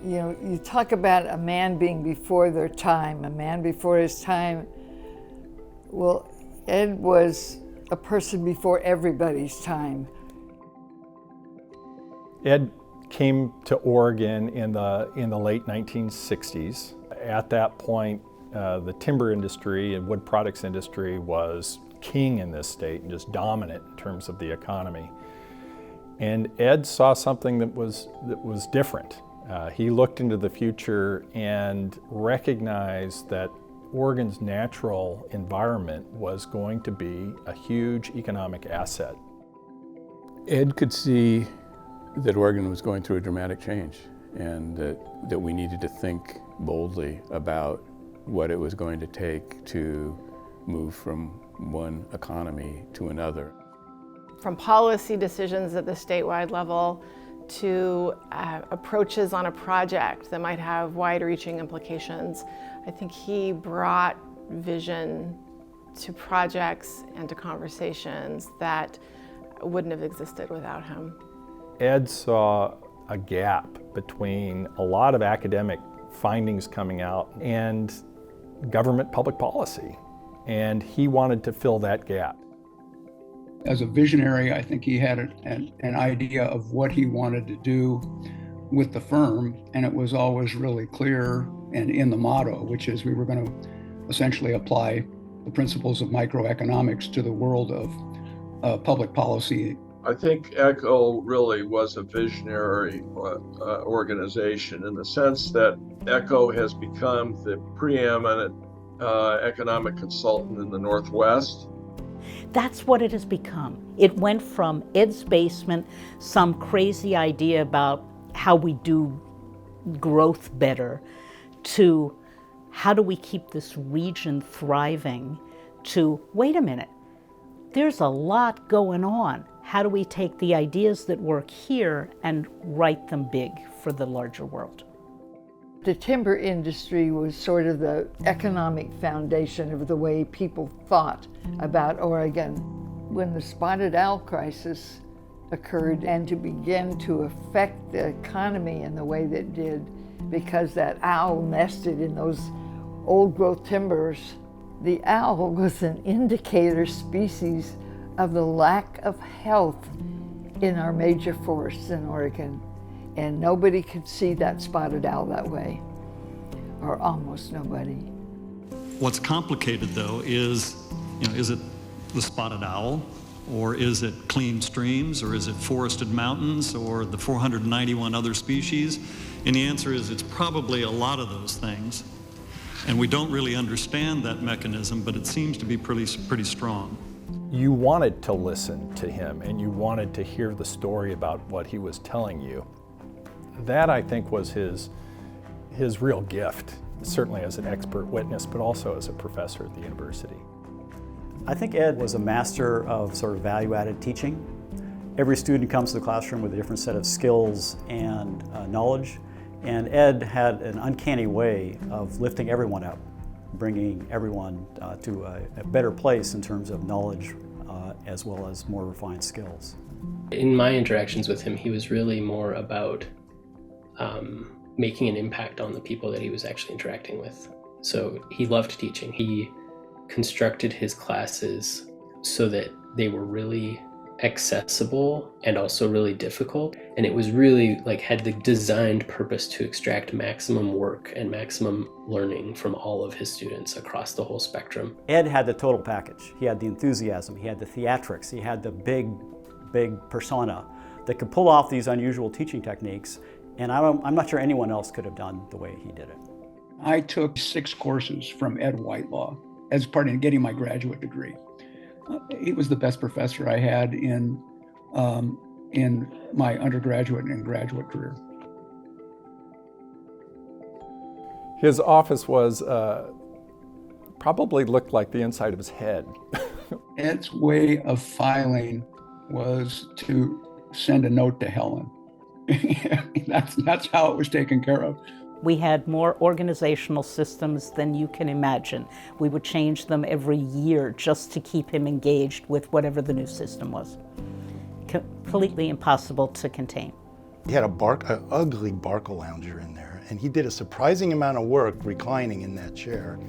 You know, you talk about a man being before their time, a man before his time. Well, Ed was a person before everybody's time. Ed came to Oregon in the late 1960s. At that point, the timber industry and wood products industry was king in this state and just dominant in terms of the economy. And Ed saw something that was different. He looked into the future and recognized that Oregon's natural environment was going to be a huge economic asset. Ed could see that Oregon was going through a dramatic change and that we needed to think boldly about what it was going to take to move from one economy to another. From policy decisions at the statewide level to approaches on a project that might have wide-reaching implications, I think he brought vision to projects and to conversations that wouldn't have existed without him. Ed saw a gap between a lot of academic findings coming out and government public policy, and he wanted to fill that gap. As a visionary, I think he had an idea of what he wanted to do with the firm, and it was always really clear and in the motto, which is we were going to essentially apply the principles of microeconomics to the world of public policy. I think ECHO really was a visionary organization in the sense that ECHO has become the preeminent economic consultant in the Northwest. That's what it has become. It went from Ed's basement, some crazy idea about how we do growth better, to how do we keep this region thriving, to wait a minute, there's a lot going on. How do we take the ideas that work here and write them big for the larger world? The timber industry was sort of the economic foundation of the way people thought about Oregon. When the spotted owl crisis occurred and to begin to affect the economy in the way that it did, because that owl nested in those old growth timbers, the owl was an indicator species of the lack of health in our major forests in Oregon. And nobody could see that spotted owl that way, or almost nobody. What's complicated though is it the spotted owl, or is it clean streams, or is it forested mountains, or the 491 other species? And the answer is it's probably a lot of those things. And we don't really understand that mechanism, but it seems to be pretty strong. You wanted to listen to him and you wanted to hear the story about what he was telling you. That, I think, was his real gift, certainly as an expert witness, but also as a professor at the university. I think Ed was a master of sort of value-added teaching. Every student comes to the classroom with a different set of skills and knowledge, and Ed had an uncanny way of lifting everyone up, bringing everyone to a better place in terms of knowledge as well as more refined skills. In my interactions with him, he was really more about making an impact on the people that he was actually interacting with. So he loved teaching. He constructed his classes so that they were really accessible and also really difficult. And it was really had the designed purpose to extract maximum work and maximum learning from all of his students across the whole spectrum. Ed had the total package. He had the enthusiasm, he had the theatrics, he had the big persona that could pull off these unusual teaching techniques. And I'm not sure anyone else could have done the way he did it. I took 6 courses from Ed Whitelaw as part of getting my graduate degree. He was the best professor I had in my undergraduate and graduate career. His office was probably looked like the inside of his head. Ed's way of filing was to send a note to Helen. That's how it was taken care of. We had more organizational systems than you can imagine. We would change them every year just to keep him engaged with whatever the new system was. Completely impossible to contain. He had an ugly Barcalounger in there, and he did a surprising amount of work reclining in that chair.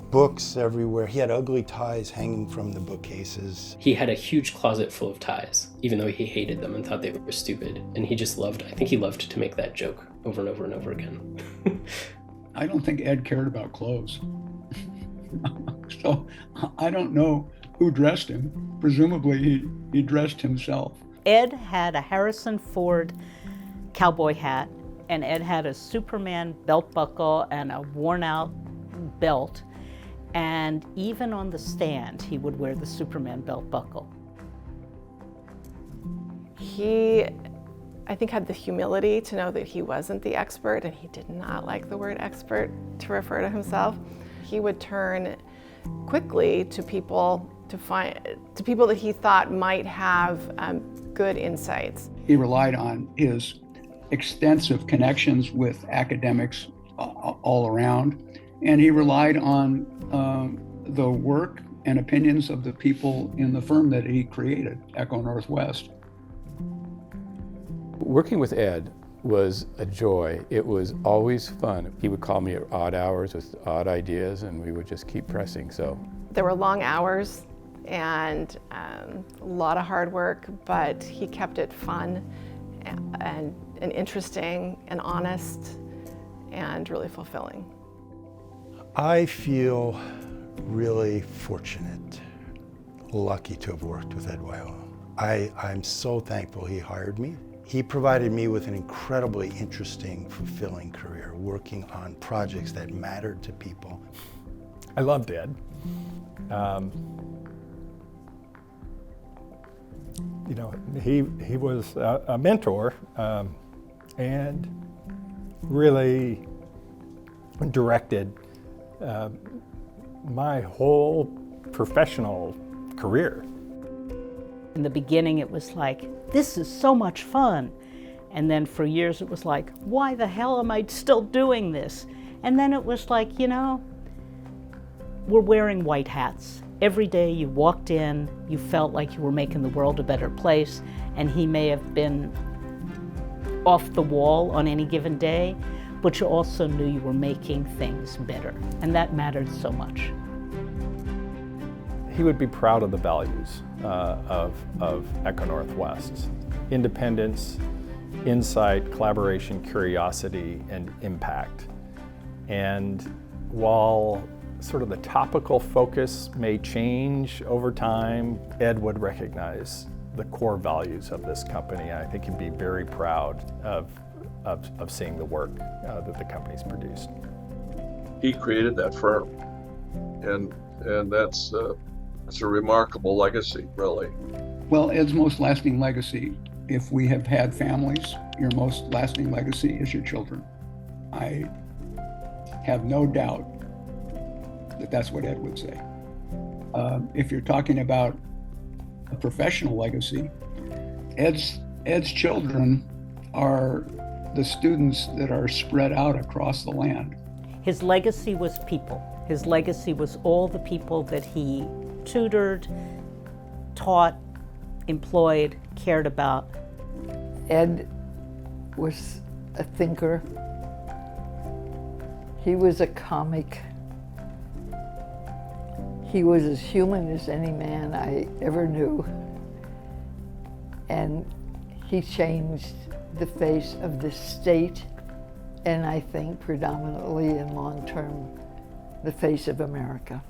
Books everywhere. He had ugly ties hanging from the bookcases. He had a huge closet full of ties, even though he hated them and thought they were stupid. And he just loved, I think he loved to make that joke over and over and over again. I don't think Ed cared about clothes. So I don't know who dressed him. Presumably he dressed himself. Ed had a Harrison Ford cowboy hat, and Ed had a Superman belt buckle and a worn out belt. And even on the stand, he would wear the Superman belt buckle. He, I think, had the humility to know that he wasn't the expert, and he did not like the word expert to refer to himself. He would turn quickly to people that he thought might have good insights. He relied on his extensive connections with academics all around, and he relied on the work and opinions of the people in the firm that he created, Echo Northwest. Working with Ed was a joy. It was always fun. He would call me at odd hours with odd ideas, and we would just keep pressing. So there were long hours and a lot of hard work, but he kept it fun and interesting and honest and really fulfilling. I feel really fortunate, lucky to have worked with Ed Whitelaw. I'm so thankful he hired me. He provided me with an incredibly interesting, fulfilling career, working on projects that mattered to people. I loved Ed. You know, he was a mentor and really directed my whole professional career. In the beginning, it was like, this is so much fun. And then for years, it was like, why the hell am I still doing this? And then it was like, you know, we're wearing white hats. Every day you walked in, you felt like you were making the world a better place, and he may have been off the wall on any given day, but you also knew you were making things better, and that mattered so much. He would be proud of the values of Echo Northwest: independence, insight, collaboration, curiosity, and impact. And while sort of the topical focus may change over time, Ed would recognize the core values of this company. I think he'd be very proud of seeing the work that the company's produced. He created that firm, and that's a remarkable legacy, really. Well, Ed's most lasting legacy, if we have had families, your most lasting legacy is your children. I have no doubt that that's what Ed would say. If you're talking about a professional legacy, Ed's children are the students that are spread out across the land. His legacy was people. His legacy was all the people that he tutored, taught, employed, cared about. Ed was a thinker. He was a comic. He was as human as any man I ever knew. And he changed the face of this state, and I think predominantly and long term, the face of America.